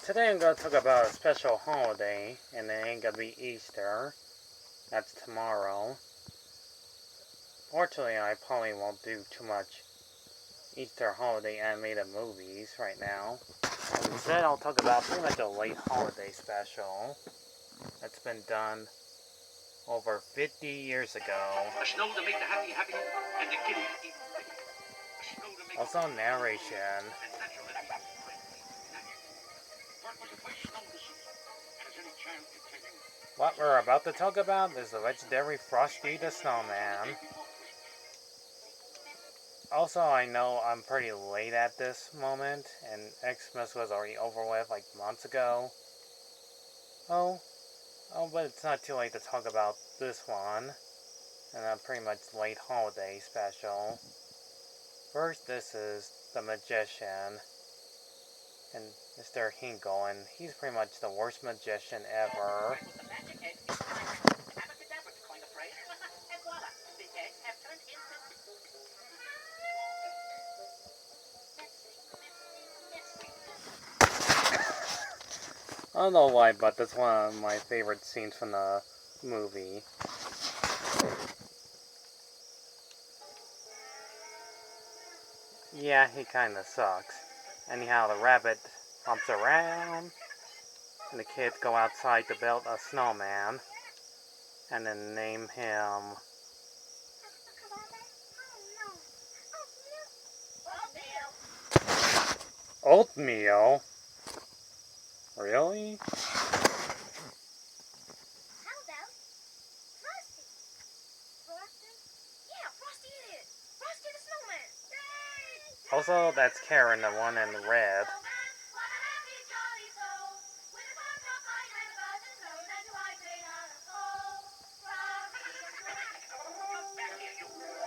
Today I'm going to talk about a special holiday, and it ain't going to be Easter. That's tomorrow. Fortunately, I probably won't do too much Easter holiday animated movies right now. Instead, I'll talk about pretty much a late holiday special that's been done over 50 years ago. A snow to make the happy happy and the giddy giddy. Also narration. What we're about to talk about is the legendary Frosty the Snowman. Also, I know I'm pretty late at this moment, and Xmas was already over with like months ago. Oh, but it's not too late to talk about this one, and a pretty much late holiday special. First, this is the Magician, and Mr. Hinkle, and he's pretty much the worst magician ever. I don't know why, but that's one of my favorite scenes from the movie. Yeah, he kinda sucks. Anyhow, the rabbit hops around, and the kids go outside to build a snowman, and then name him Oatmeal. Really? How about Frosty? Frosty? Yeah, Frosty it is. Frosty the Snowman. Yay! Also, that's Karen, the one in red.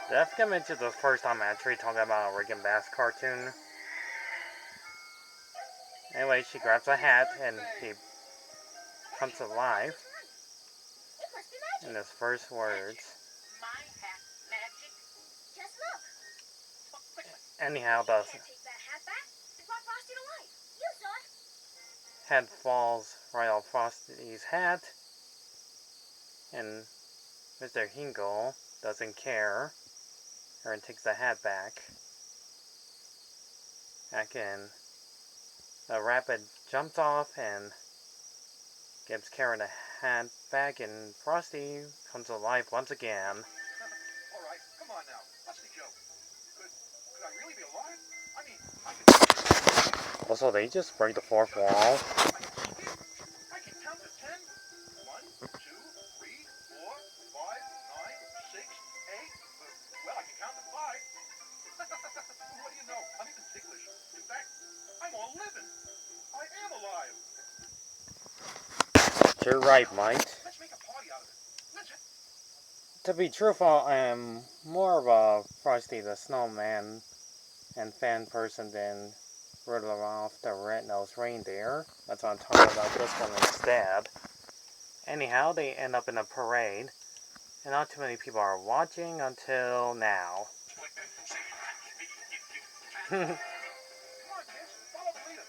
Did I forget to mention the first time I actually talking about a Rick and Bass cartoon? Anyway, she grabs a hat and he comes to life in his first words. My hat magic. Just look. Anyhow, the You can't take that hat back. It brought Frosty to life. You saw it. head falls right off Frosty's hat, and Mr. Hinkle doesn't care and takes the hat back. Again, the rabbit jumps off and gives Karen the hat back, and Frosty comes alive once again. All right, come on now. What's the joke? Could I really be alive? I mean, I can. Also, they just break the fourth wall. I can count to 10. 1, 2, 3, 4, 5, 9, 6, 8. Well, I can count to 5. What do you know? I'm even ticklish. In fact, I'm all living. I am alive. You're right, Mike. Let's make a party out of it. Let's. To be truthful, I am more of a Frosty the Snowman and fan person than Rudolph the Red-Nosed Reindeer. That's why I'm talking about this one instead. Anyhow, they end up in a parade, and not too many people are watching until now.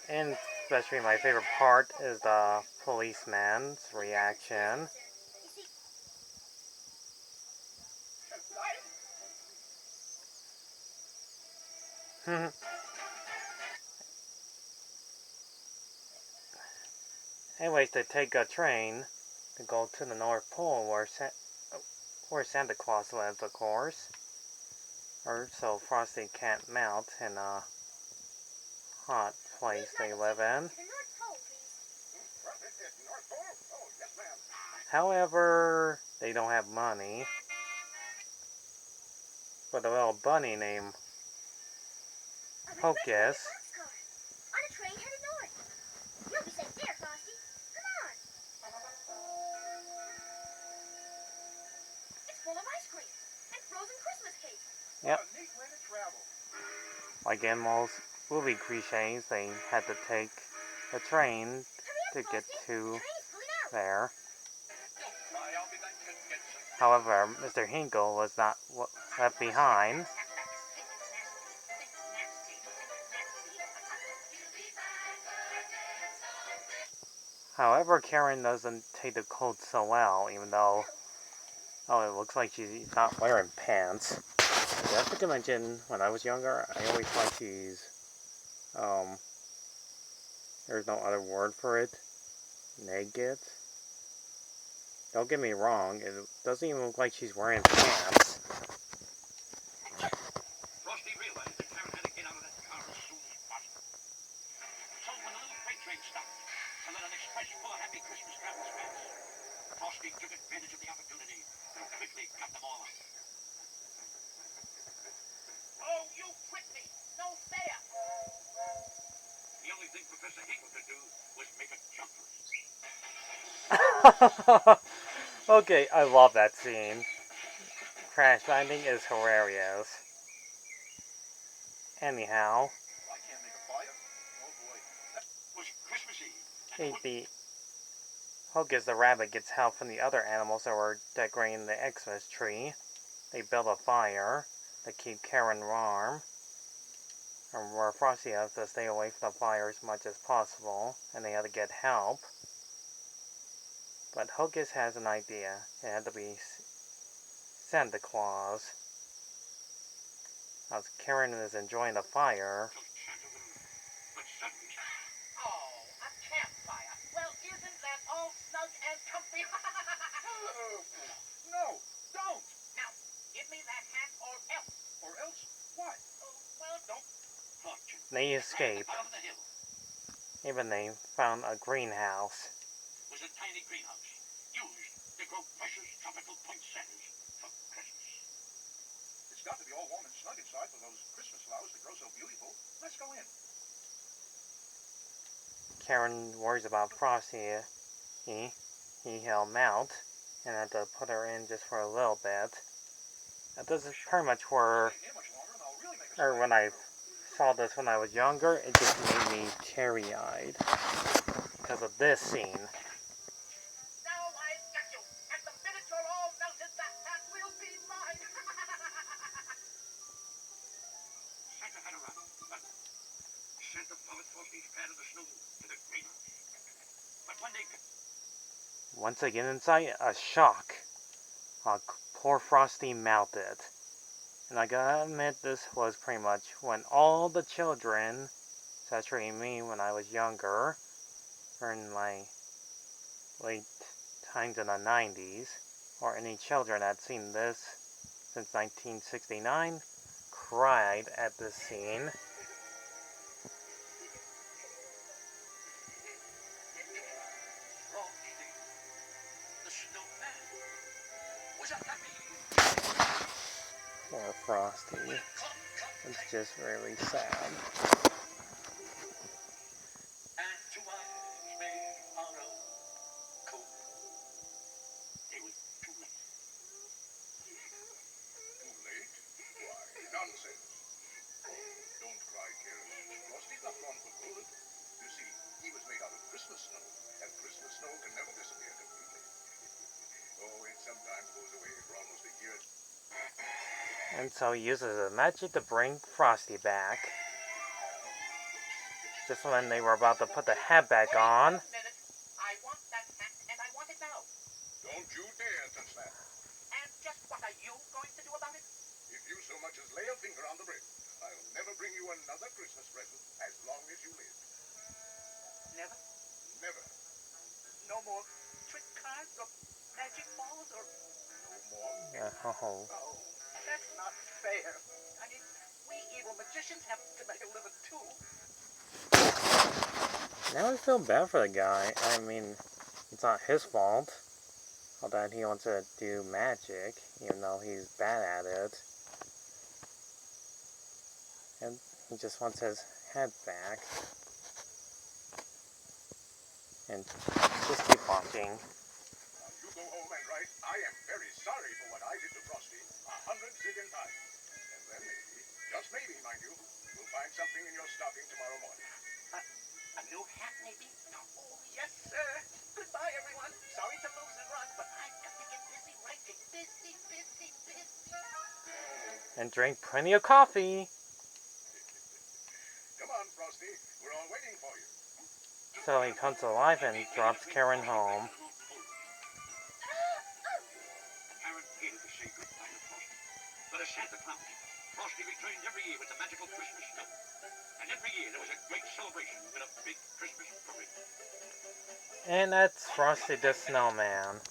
And especially my favorite part is the policeman's reaction. Anyways, they take a train to go to the North Pole where Santa Claus lives, of course. Or so Frosty can't melt in a hot place they live in. However, they don't have money. But a little bunny named Hocus On a train headed north. You'll be safe there, Frosty. Come on. It's full of ice cream and frozen Christmas cake. Yep. What a neat way to travel. Like in most movie cliches, they had to take the train to get to there. However, Mr. Hinkle was not left behind. However, Karen doesn't take the cold so well, even though, oh, it looks like she's not wearing pants. I have to mention, when I was younger, I always liked to use, there's no other word for it, naked. Don't get me wrong, it doesn't even look like she's wearing pants. Frosty realized that Karen had to get out of that car as soon as possible. So when the little freight train stopped to let an express full of happy Christmas travelers pass, Frosty took advantage of the opportunity and quickly cut them all out. Oh, you tricked me! No fair! The only thing Professor Hinkle could do was make a jump for it. Okay, I love that scene. Crash landing is hilarious. Anyhow, I can't make a fire? Oh boy. That was Christmas Eve. And the Hocus the rabbit gets help from the other animals that were decorating the Xmas tree. They build a fire to keep Karen warm, and where Frosty has to stay away from the fire as much as possible, and they had to get help. But Hocus has an idea. It had to be Santa Claus. As Karen is enjoying the fire, but suddenly, oh, a campfire. Well, isn't that all snug and comfy? No, don't. Now, give me that hat or else. Or else what? Oh, well, don't touch it. they escape. Out of the hill Even they found a greenhouse. was a tiny greenhouse used to grow precious tropical poinsettias for Christmas. It's got to be all warm and snug inside for those Christmas flowers that grow so beautiful. Let's go in. Karen worries about Frosty. He held out and had to put her in just for a little bit. This is pretty much where, or when I saw this when I was younger, it just made me teary-eyed because of this scene. Now I've got you, and the minute you're all melted, the hat will be mine. Santa had a run, but Santa followed Frosty's pad in the snow to the greenhouse. But one day, Once again inside, a shock. Poor Frosty melted. And I gotta admit, this was pretty much when all the children, especially me when I was younger, or in my late times in the 90s, or any children that had seen this since 1969, cried at this scene. Frosty, the snowman, was a happy. Poor Frosty. It's just really sad. And to eyes made on a coat. It was too late. Too late? Why, nonsense. Oh, don't cry, Karen. Frosty's not gone for good. You see, he was made out of Christmas snow, and Christmas snow can never disappear completely. Oh, it sometimes goes away for almost a year. And so he uses his magic to bring Frosty back. Just when they were about to put the hat back on. Wait a minute. I want that hat, and I want it now. Don't you dare touch that. And just what are you going to do about it? If you so much as lay a finger on the brim, I'll never bring you another Christmas present as long as you live. Never? Never. No more trick cards or magic balls or no more? Oh. Oh, that's not fair. I mean, we evil magicians have to make a living too. Now I feel bad for the guy. I mean, it's not his fault. All that he wants to do magic, even though he's bad at it. And he just wants his head back. And just keep watching. Now you go home and write, I am very sorry for what I did to Frosty 100 zillion times. And then maybe, just maybe, mind you, you'll find something in your stocking tomorrow morning. A new hat, maybe? Oh, yes, sir. Goodbye, everyone. Sorry to lose and run, but I've got to get busy writing. Busy. And drink plenty of coffee. Come on, Frosty. We're all waiting for you. So he comes alive and drops Karen home. Karen hated to say goodbye to Frosty. But as Santa Claus, Frosty returned every year with the magical Christmas snow. And every year there was a great celebration with a big Christmas parade. And that's Frosty the Snowman.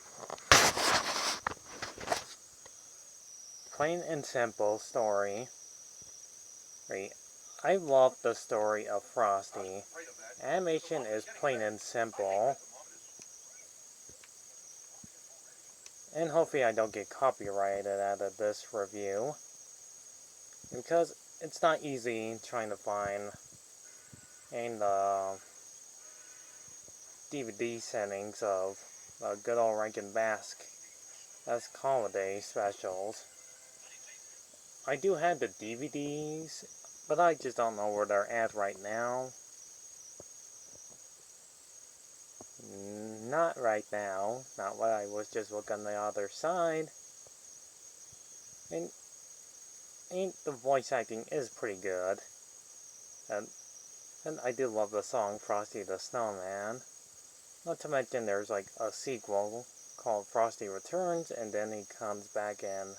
Plain and simple story. I love the story of Frosty. Animation is plain and simple. And hopefully I don't get copyrighted out of this review. Because it's not easy trying to find in the DVD settings of good old Rankin Bask as holiday specials. I do have the DVDs, but I just don't know where they're at right now. Not right now. Not what I was just looking on the other side. And the voice acting is pretty good. And I do love the song Frosty the Snowman. Not to mention there's like a sequel called Frosty Returns, and then he comes back in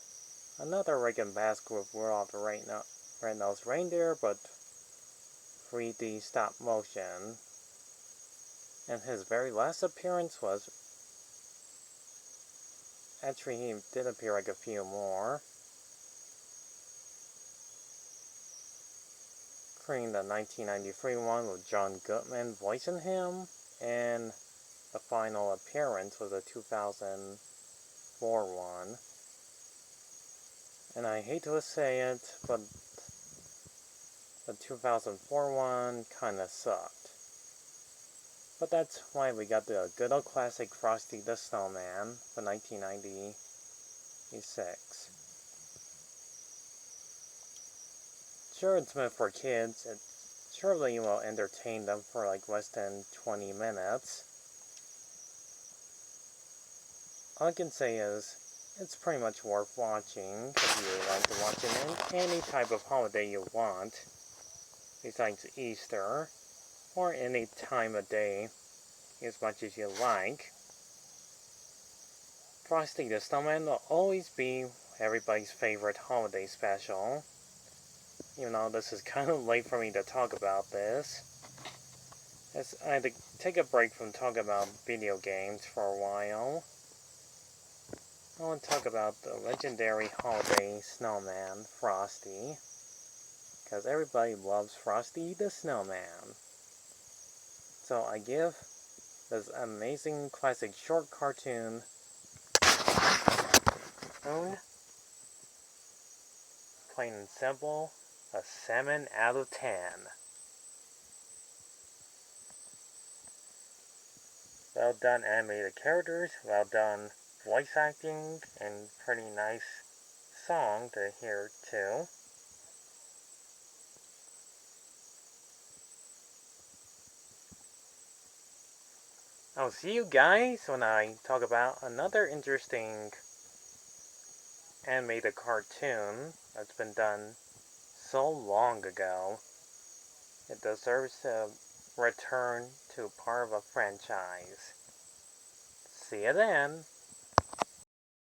another Rankin Bass group Rudolph the Red-Nosed Reindeer, but 3D stop motion. And his very last appearance was... Actually, he did appear like a few more. Including the 1993 one with John Goodman voicing him, and the final appearance was a 2004 one. And I hate to say it, but the 2004 one kinda sucked. But that's why we got the good old classic Frosty the Snowman from 1996. Sure, it's meant for kids. It surely will entertain them for like less than 20 minutes. All I can say is, it's pretty much worth watching if you like to watch it in any type of holiday you want, besides Easter, or any time of day, as much as you like. Frosty the Snowman will always be everybody's favorite holiday special. Even though this is kind of late for me to talk about this, as I had to take a break from talking about video games for a while. I want to talk about the legendary holiday snowman, Frosty, because everybody loves Frosty the Snowman. So I give this amazing classic short cartoon plain and simple, a 7 out of 10. Well done animated characters, well done voice acting, and pretty nice song to hear too. I'll see you guys when I talk about another interesting animated cartoon that's been done so long ago. It deserves to return to part of a franchise. See you then!